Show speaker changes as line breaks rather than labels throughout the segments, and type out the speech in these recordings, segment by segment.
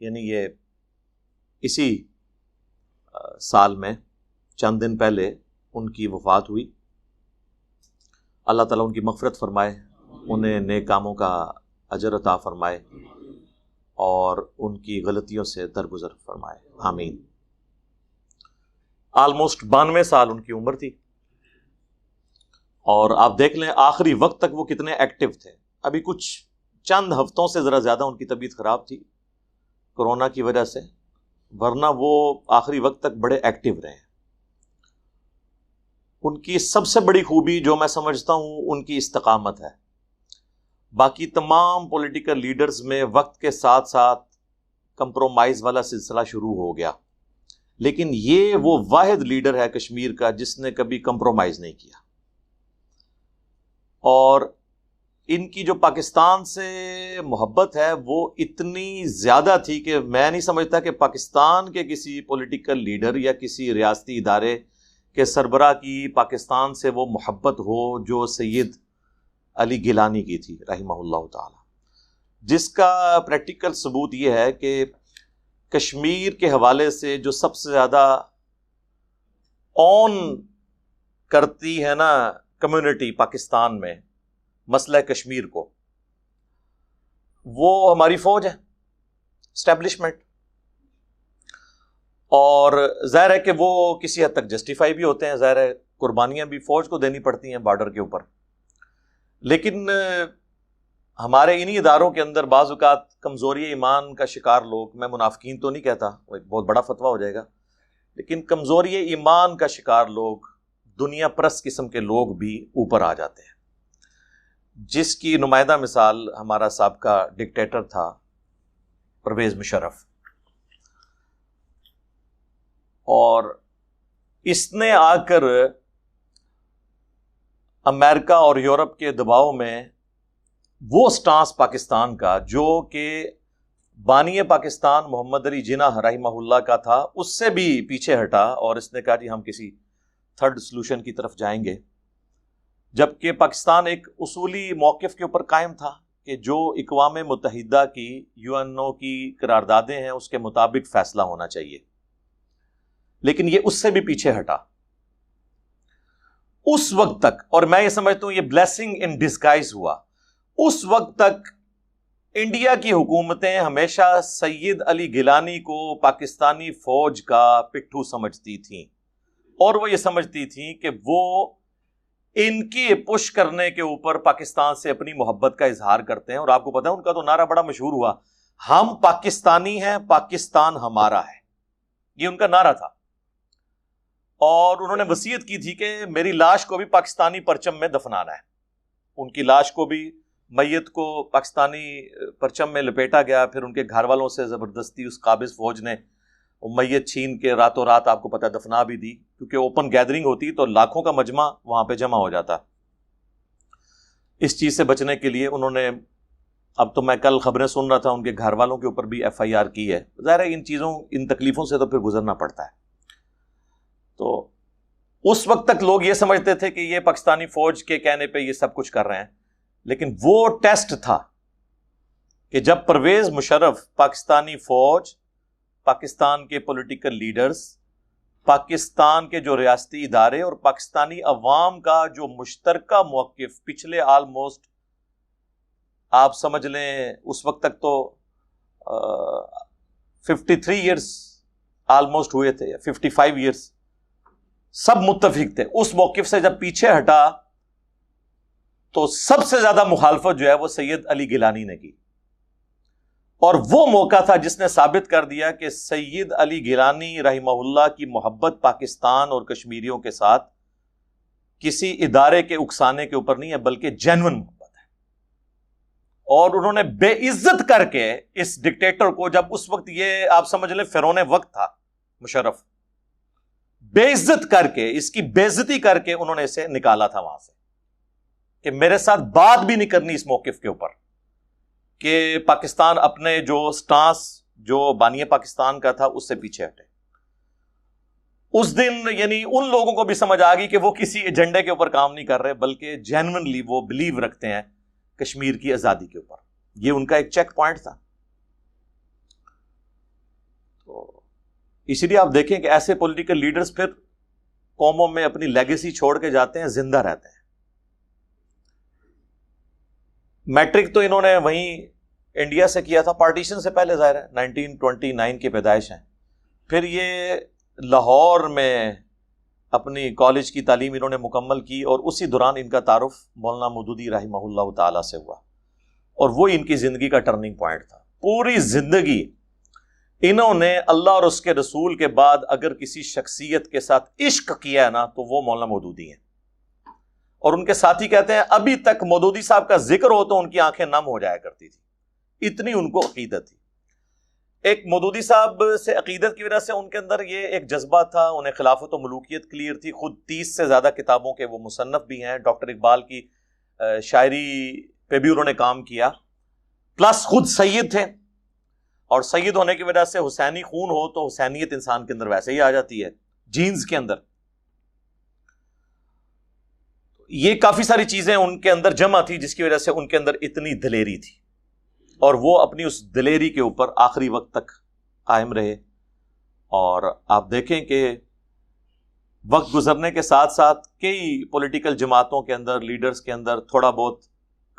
یعنی یہ اسی سال میں چند دن پہلے ان کی وفات ہوئی. اللہ تعالیٰ ان کی مغفرت فرمائے، انہیں نیک کاموں کا اجر عطا فرمائے اور ان کی غلطیوں سے درگزر فرمائے، آمین. آلموسٹ 92 سال ان کی عمر تھی، اور آپ دیکھ لیں آخری وقت تک وہ کتنے ایکٹیو تھے. ابھی کچھ چند ہفتوں سے ذرا زیادہ ان کی طبیعت خراب تھی کورونا کی وجہ سے، ورنہ وہ آخری وقت تک بڑے ایکٹیو رہے ہیں. ان کی سب سے بڑی خوبی جو میں سمجھتا ہوں ان کی استقامت ہے. باقی تمام پولیٹیکل لیڈرز میں وقت کے ساتھ ساتھ کمپرومائز والا سلسلہ شروع ہو گیا، لیکن یہ وہ واحد لیڈر ہے کشمیر کا جس نے کبھی کمپرومائز نہیں کیا. اور ان کی جو پاکستان سے محبت ہے وہ اتنی زیادہ تھی کہ میں نہیں سمجھتا کہ پاکستان کے کسی پولیٹیکل لیڈر یا کسی ریاستی ادارے کے سربراہ کی پاکستان سے وہ محبت ہو جو سید علی گیلانی کی تھی رحمہ اللہ تعالی، جس کا پریکٹیکل ثبوت یہ ہے کہ کشمیر کے حوالے سے جو سب سے زیادہ اون کرتی ہے نا کمیونٹی پاکستان میں مسئلہ کشمیر کو، وہ ہماری فوج ہے، اسٹیبلشمنٹ. اور ظاہر ہے کہ وہ کسی حد تک جسٹیفائی بھی ہوتے ہیں، ظاہر ہے قربانیاں بھی فوج کو دینی پڑتی ہیں بارڈر کے اوپر، لیکن ہمارے انہی اداروں کے اندر بعض اوقات کمزوری ایمان کا شکار لوگ، میں منافقین تو نہیں کہتا، وہ ایک بہت بڑا فتویٰ ہو جائے گا، لیکن کمزوری ایمان کا شکار لوگ، دنیا پرست قسم کے لوگ بھی اوپر آ جاتے ہیں، جس کی نمائندہ مثال ہمارا سابقہ ڈکٹیٹر تھا پرویز مشرف. اور اس نے آ کر امریکہ اور یورپ کے دباؤ میں وہ سٹانس پاکستان کا جو کہ بانی پاکستان محمد علی جناح رحمہ اللہ کا تھا اس سے بھی پیچھے ہٹا، اور اس نے کہا جی ہم کسی تھرڈ سلوشن کی طرف جائیں گے، جبکہ پاکستان ایک اصولی موقف کے اوپر قائم تھا کہ جو اقوام متحدہ کی UNO کی قراردادیں ہیں اس کے مطابق فیصلہ ہونا چاہیے، لیکن یہ اس سے بھی پیچھے ہٹا. اس وقت تک، اور میں یہ سمجھتا ہوں یہ بلیسنگ ان ڈسگائز ہوا، اس وقت تک انڈیا کی حکومتیں ہمیشہ سید علی گیلانی کو پاکستانی فوج کا پٹھو سمجھتی تھیں، اور وہ یہ سمجھتی تھیں کہ وہ ان کی پش کرنے کے اوپر پاکستان سے اپنی محبت کا اظہار کرتے ہیں. اور آپ کو پتہ ہے ان کا تو نعرہ بڑا مشہور ہوا، ہم پاکستانی ہیں، پاکستان ہمارا ہے، یہ ان کا نعرہ تھا. اور انہوں نے وصیت کی تھی کہ میری لاش کو بھی پاکستانی پرچم میں دفنانا ہے. ان کی لاش کو بھی، میت کو پاکستانی پرچم میں لپیٹا گیا، پھر ان کے گھر والوں سے زبردستی اس قابض فوج نے وہ میت چھین کے راتوں رات آپ کو پتہ دفنا بھی دی، کیونکہ اوپن گیدرنگ ہوتی تو لاکھوں کا مجمع وہاں پہ جمع ہو جاتا. اس چیز سے بچنے کے لیے انہوں نے، اب تو میں کل خبریں سن رہا تھا ان کے گھر والوں کے اوپر بھی FIR کی ہے. ظاہر ہے ان چیزوں، ان تکلیفوں سے تو پھر گزرنا پڑتا ہے. تو اس وقت تک لوگ یہ سمجھتے تھے کہ یہ پاکستانی فوج کے کہنے پہ یہ سب کچھ کر رہے ہیں، لیکن وہ ٹیسٹ تھا کہ جب پرویز مشرف، پاکستانی فوج، پاکستان کے پولیٹیکل لیڈرز، پاکستان کے جو ریاستی ادارے اور پاکستانی عوام کا جو مشترکہ موقف پچھلے آلموسٹ آپ سمجھ لیں اس وقت تک تو 53 ایئرس آلموسٹ ہوئے تھے، 55 ایئرس، سب متفق تھے. اس موقف سے جب پیچھے ہٹا تو سب سے زیادہ مخالفت جو ہے وہ سید علی گیلانی نے کی، اور وہ موقع تھا جس نے ثابت کر دیا کہ سید علی گیلانی رحمہ اللہ کی محبت پاکستان اور کشمیریوں کے ساتھ کسی ادارے کے اکسانے کے اوپر نہیں ہے، بلکہ جینون محبت ہے. اور انہوں نے بے عزت کر کے اس ڈکٹیٹر کو، جب اس وقت یہ آپ سمجھ لیں فرعون وقت تھا مشرف، بے عزت کر کے، اس کی بے عزتی کر کے انہوں نے اسے نکالا تھا وہاں سے کہ میرے ساتھ بات بھی نہیں کرنی اس موقف کے اوپر، کہ پاکستان اپنے جو سٹانس جو بانی پاکستان کا تھا اس سے پیچھے ہٹے. اس دن یعنی ان لوگوں کو بھی سمجھ آ گئی کہ وہ کسی ایجنڈے کے اوپر کام نہیں کر رہے، بلکہ جینوئنلی وہ بلیو رکھتے ہیں کشمیر کی آزادی کے اوپر. یہ ان کا ایک چیک پوائنٹ تھا. تو اسی لیے آپ دیکھیں کہ ایسے پولیٹیکل لیڈرز پھر قوموں میں اپنی لیگیسی چھوڑ کے جاتے ہیں, زندہ رہتے ہیں. میٹرک تو انہوں نے وہیں انڈیا سے کیا تھا, پارٹیشن سے پہلے, ظاہر ہے 1929 کی پیدائش ہیں. پھر یہ لاہور میں اپنی کالج کی تعلیم انہوں نے مکمل کی, اور اسی دوران ان کا تعارف مولانا مودودی رحمہ اللہ تعالیٰ سے ہوا, اور وہ ان کی زندگی کا ٹرننگ پوائنٹ تھا. پوری زندگی انہوں نے اللہ اور اس کے رسول کے بعد اگر کسی شخصیت کے ساتھ عشق کیا ہے نا تو وہ مولانا مودودی ہیں. اور ان کے ساتھی کہتے ہیں ابھی تک مودودی صاحب کا ذکر ہو تو ان کی آنکھیں نم ہو جایا کرتی تھی, اتنی ان کو عقیدت تھی. ایک مودودی صاحب سے عقیدت کی وجہ سے ان کے اندر یہ ایک جذبہ تھا, انہیں خلافت و ملوکیت کلیئر تھی. خود 30 سے زیادہ کتابوں کے وہ مصنف بھی ہیں, ڈاکٹر اقبال کی شاعری پہ بھی انہوں نے کام کیا, پلس خود سید تھے, اور سید ہونے کی وجہ سے حسینی خون ہو تو حسینیت انسان کے اندر ویسے ہی آ جاتی ہے, جینز کے اندر. یہ کافی ساری چیزیں ان کے اندر جمع تھی جس کی وجہ سے ان کے اندر اتنی دلیری تھی, اور وہ اپنی اس دلیری کے اوپر آخری وقت تک قائم رہے. اور آپ دیکھیں کہ وقت گزرنے کے ساتھ ساتھ کئی پولیٹیکل جماعتوں کے اندر, لیڈرز کے اندر تھوڑا بہت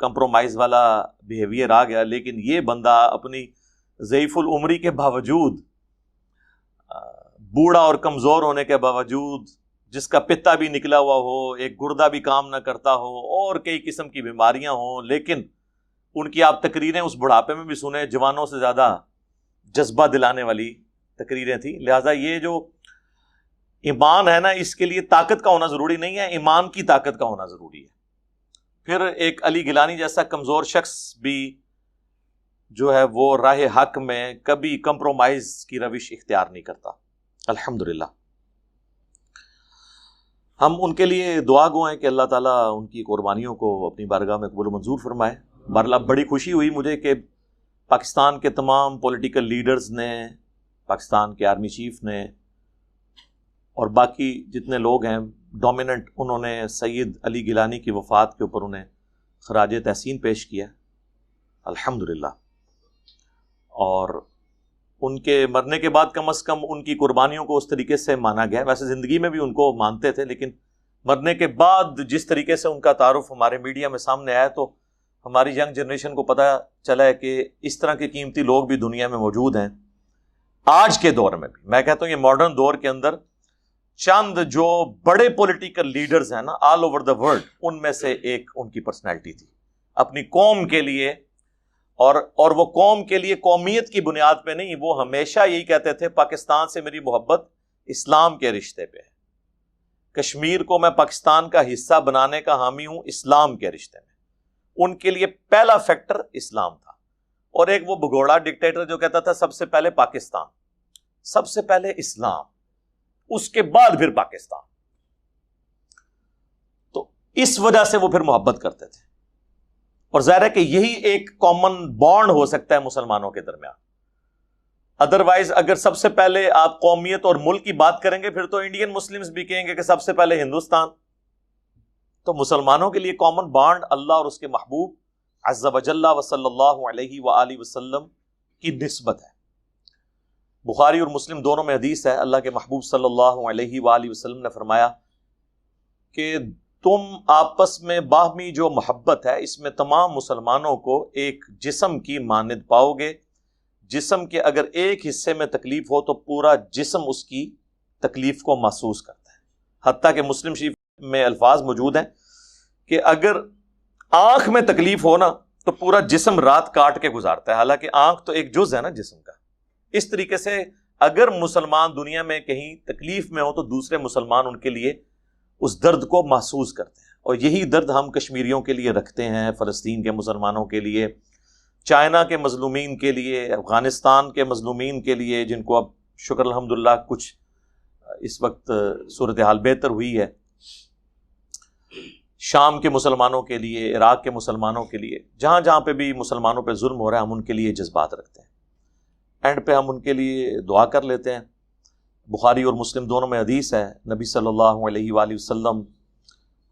کمپرومائز والا بیہیویئر آ گیا, لیکن یہ بندہ اپنی ضعیف العمری کے باوجود, بوڑھا اور کمزور ہونے کے باوجود, جس کا پتا بھی نکلا ہوا ہو, ایک گردہ بھی کام نہ کرتا ہو, اور کئی قسم کی بیماریاں ہوں, لیکن ان کی آپ تقریریں اس بڑھاپے میں بھی سنیں, جوانوں سے زیادہ جذبہ دلانے والی تقریریں تھیں. لہٰذا یہ جو ایمان ہے نا, اس کے لیے طاقت کا ہونا ضروری نہیں ہے, ایمان کی طاقت کا ہونا ضروری ہے. پھر ایک علی گیلانی جیسا کمزور شخص بھی جو ہے وہ راہ حق میں کبھی کمپرومائز کی روش اختیار نہیں کرتا, الحمدللہ. ہم ان کے لیے دعا گو ہیں کہ اللہ تعالیٰ ان کی قربانیوں کو اپنی بارگاہ میں قبول و منظور فرمائے. بہرحال بڑی خوشی ہوئی مجھے کہ پاکستان کے تمام پولیٹیکل لیڈرز نے, پاکستان کے آرمی چیف نے, اور باقی جتنے لوگ ہیں ڈومیننٹ, انہوں نے سید علی گیلانی کی وفات کے اوپر انہیں خراج تحسین پیش کیا, الحمدللہ. اور ان کے مرنے کے بعد کم از کم ان کی قربانیوں کو اس طریقے سے مانا گیا. ویسے زندگی میں بھی ان کو مانتے تھے, لیکن مرنے کے بعد جس طریقے سے ان کا تعارف ہمارے میڈیا میں سامنے آیا تو ہماری ینگ جنریشن کو پتہ چلا ہے کہ اس طرح کے قیمتی لوگ بھی دنیا میں موجود ہیں. آج کے دور میں بھی, میں کہتا ہوں یہ ماڈرن دور کے اندر چند جو بڑے پولیٹیکل لیڈرز ہیں نا آل اوور دا ورلڈ, ان میں سے ایک ان کی پرسنالٹی تھی. اپنی قوم کے لیے, اور وہ قوم کے لیے قومیت کی بنیاد پہ نہیں, وہ ہمیشہ یہی کہتے تھے پاکستان سے میری محبت اسلام کے رشتے پہ ہے, کشمیر کو میں پاکستان کا حصہ بنانے کا حامی ہوں اسلام کے رشتے میں. ان کے لیے پہلا فیکٹر اسلام تھا. اور ایک وہ بگوڑا ڈکٹیٹر جو کہتا تھا سب سے پہلے پاکستان, سب سے پہلے اسلام, اس کے بعد پھر پاکستان. تو اس وجہ سے وہ پھر محبت کرتے تھے, اور ظاہر ہے کہ یہی ایک کامن بانڈ ہو سکتا ہے مسلمانوں کے درمیان. ادروائز اگر سب سے پہلے آپ قومیت اور ملک کی بات کریں گے پھر تو انڈین مسلمز بھی کہیں گے کہ سب سے پہلے ہندوستان. تو مسلمانوں کے لیے کامن بانڈ اللہ اور اس کے محبوب عز و جل و صلی اللہ علیہ وآلہ وسلم کی نسبت ہے. بخاری اور مسلم دونوں میں حدیث ہے, اللہ کے محبوب صلی اللہ علیہ وآلہ وسلم نے فرمایا کہ تم آپس میں باہمی جو محبت ہے اس میں تمام مسلمانوں کو ایک جسم کی مانند پاؤ گے. جسم کے اگر ایک حصے میں تکلیف ہو تو پورا جسم اس کی تکلیف کو محسوس کرتا ہے. حتیٰ کہ مسلم شریف میں الفاظ موجود ہیں کہ اگر آنکھ میں تکلیف ہو نا تو پورا جسم رات کاٹ کے گزارتا ہے, حالانکہ آنکھ تو ایک جز ہے نا جسم کا. اس طریقے سے اگر مسلمان دنیا میں کہیں تکلیف میں ہو تو دوسرے مسلمان ان کے لیے اس درد کو محسوس کرتے ہیں. اور یہی درد ہم کشمیریوں کے لیے رکھتے ہیں, فلسطین کے مسلمانوں کے لیے, چائنا کے مظلومین کے لیے, افغانستان کے مظلومین کے لیے جن کو اب شکر الحمدللہ کچھ اس وقت صورتحال بہتر ہوئی ہے, شام کے مسلمانوں کے لیے, عراق کے مسلمانوں کے لیے, جہاں جہاں پہ بھی مسلمانوں پہ ظلم ہو رہا ہے ہم ان کے لیے جذبات رکھتے ہیں. اینڈ پہ ہم ان کے لیے دعا کر لیتے ہیں. بخاری اور مسلم دونوں میں حدیث ہے, نبی صلی اللہ علیہ وآلہ وسلم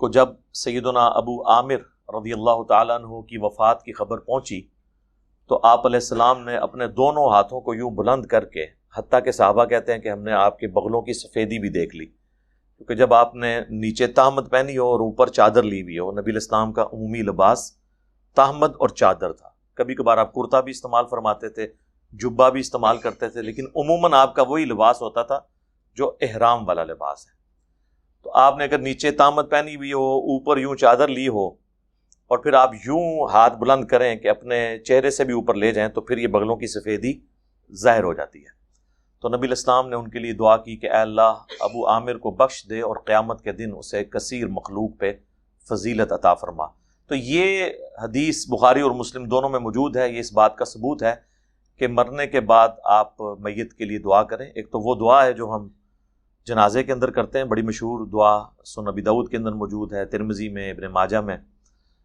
کو جب سیدنا ابو عامر رضی اللہ تعالیٰ عنہ کی وفات کی خبر پہنچی تو آپ علیہ السلام نے اپنے دونوں ہاتھوں کو یوں بلند کر کے حتیٰ کہ صحابہ کہتے ہیں کہ ہم نے آپ کے بغلوں کی سفیدی بھی دیکھ لی، کیونکہ جب آپ نے نیچے تہمت پہنی ہو اور اوپر چادر لی ہوئی ہو، نبی علیہ السلام کا عمومی لباس تہمت اور چادر تھا. کبھی کبھار آپ کرتا بھی استعمال فرماتے تھے، جبہ بھی استعمال کرتے تھے، لیکن عموماً آپ کا وہی لباس ہوتا تھا جو احرام والا لباس ہے. تو آپ نے اگر نیچے تہمت پہنی ہوئی ہو، اوپر یوں چادر لی ہو، اور پھر آپ یوں ہاتھ بلند کریں کہ اپنے چہرے سے بھی اوپر لے جائیں، تو پھر یہ بغلوں کی سفیدی ظاہر ہو جاتی ہے. تو نبی علیہ السلام نے ان کے لیے دعا کی کہ اے اللہ ابو عامر کو بخش دے اور قیامت کے دن اسے کثیر مخلوق پہ فضیلت عطا فرما. تو یہ حدیث بخاری اور مسلم دونوں میں موجود ہے. یہ اس بات کا ثبوت ہے کہ مرنے کے بعد آپ میت کے لیے دعا کریں. ایک تو وہ دعا ہے جو ہم جنازے کے اندر کرتے ہیں، بڑی مشہور دعا، سنن ابی داؤد کے اندر موجود ہے، ترمذی میں، ابن ماجہ میں،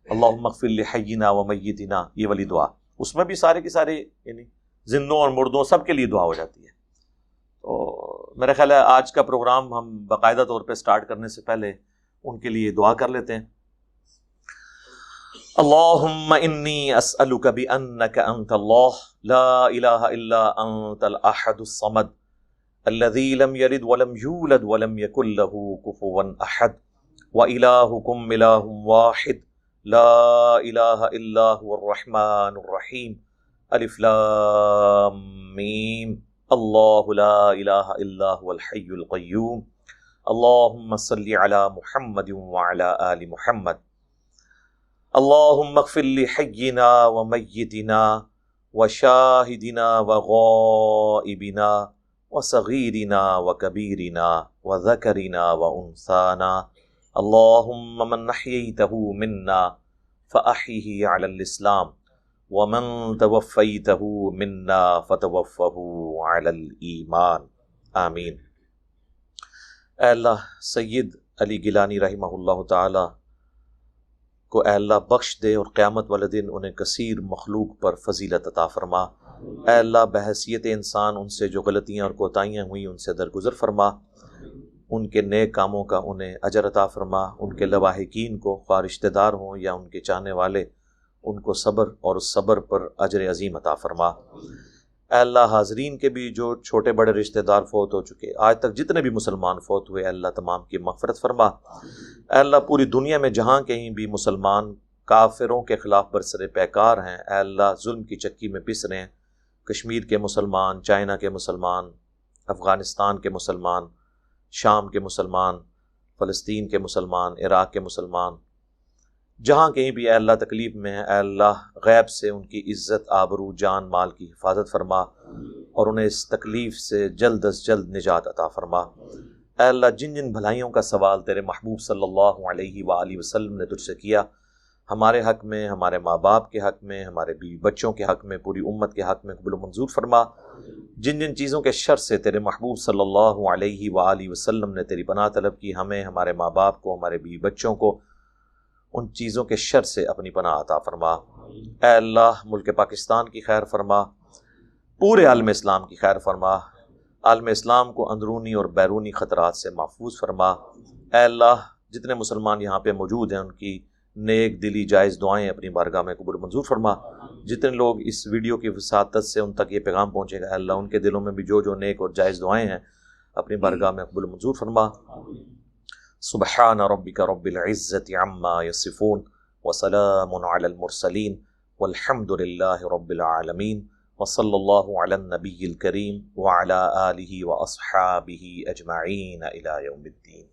اللہم اغفر لحینا و میتنا، یہ والی دعا. اس میں بھی سارے کے سارے یعنی زندوں اور مردوں سب کے لیے دعا ہو جاتی ہے. تو میرا خیال ہے آج کا پروگرام ہم باقاعدہ طور پہ سٹارٹ کرنے سے پہلے ان کے لیے دعا کر لیتے ہیں. اللہم انی اسألک بانک انت اللہ لا الہ الا انت الاحد الصمد الذی لم یلد ولم یولد ولم یکن له کفوا احد وإلہکم الہ واحد لا الہ الا هو الرحمن الرحیم الف لام میم اللہ لا الہ الا هو الحی القیوم اللہم صلی علی محمد وعلی آل محمد اللہم اغفر لحینا ومیتنا وشاہدنا وغائبنا وصغیرنا وکبیرنا وذکرنا وانثانا اللہم من احییتہ منا فاحیہ علی الاسلام ومن توفیتہ منا فتوفہ علی الایمان آمین. اے اللہ سید علی گیلانی رحمہ اللہ تعالی کو اے اللہ بخش دے اور قیامت والے دن انہیں کثیر مخلوق پر فضیلت عطا فرما. اے اللہ بحیثیت انسان ان سے جو غلطیاں اور کوتاہیاں ہوئیں ان سے درگزر فرما، ان کے نیک کاموں کا انہیں اجر عطا فرما. ان کے لواحقین کو خواہ رشتہ دار ہوں یا ان کے چاہنے والے، ان کو صبر اور اس صبر پر اجر عظیم عطا فرما. اے اللہ حاضرین کے بھی جو چھوٹے بڑے رشتہ دار فوت ہو چکے، آج تک جتنے بھی مسلمان فوت ہوئے، اے اللہ تمام کی مغفرت فرما. اے اللہ پوری دنیا میں جہاں کہیں بھی مسلمان کافروں کے خلاف برسر پیکار ہیں، اے اللہ ظلم کی چکی میں پس رہے ہیں، کشمیر کے مسلمان، چائنا کے مسلمان، افغانستان کے مسلمان، شام کے مسلمان، فلسطین کے مسلمان، عراق کے مسلمان، جہاں کہیں بھی اے اللہ تکلیف میں ہے، اے اللہ غیب سے ان کی عزت، آبرو، جان مال کی حفاظت فرما اور انہیں اس تکلیف سے جلد از جلد نجات عطا فرما. اے اللہ جن جن بھلائیوں کا سوال تیرے محبوب صلی اللہ علیہ وآلہ وسلم نے تجھ سے کیا، ہمارے حق میں، ہمارے ماں باپ کے حق میں، ہمارے بیوی بچوں کے حق میں، پوری امت کے حق میں قبول و منظور فرما. جن جن چیزوں کے شر سے تیرے محبوب صلی اللہ علیہ وآلہ وسلم نے تیری پناہ طلب کی، ہمیں، ہمارے ماں باپ کو، ہمارے بیوی بچوں کو ان چیزوں کے شر سے اپنی پناہ عطا فرما. اے اللہ ملک پاکستان کی خیر فرما، پورے عالم اسلام کی خیر فرما، عالم اسلام کو اندرونی اور بیرونی خطرات سے محفوظ فرما. اے اللہ جتنے مسلمان یہاں پہ موجود ہیں ان کی نیک دلی جائز دعائیں اپنی بارگاہ میں قبول منظور فرما. جتنے لوگ اس ویڈیو کی وساطت سے ان تک یہ پیغام پہنچے گا، اے اللہ ان کے دلوں میں بھی جو نیک اور جائز دعائیں ہیں اپنی بارگاہ میں قبول منظور فرما. سبحان ربک رب العزت عما یصفون وسلام علی المرسلین والحمد للہ رب العالمین وصلی اللہ علی النبی الکریم وعلی آلہ واصحابہ اجمعین الی یوم الدین.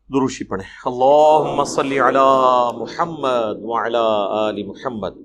دروشی پڑھیں. اللہم صلی علی محمد وعلی آل محمد.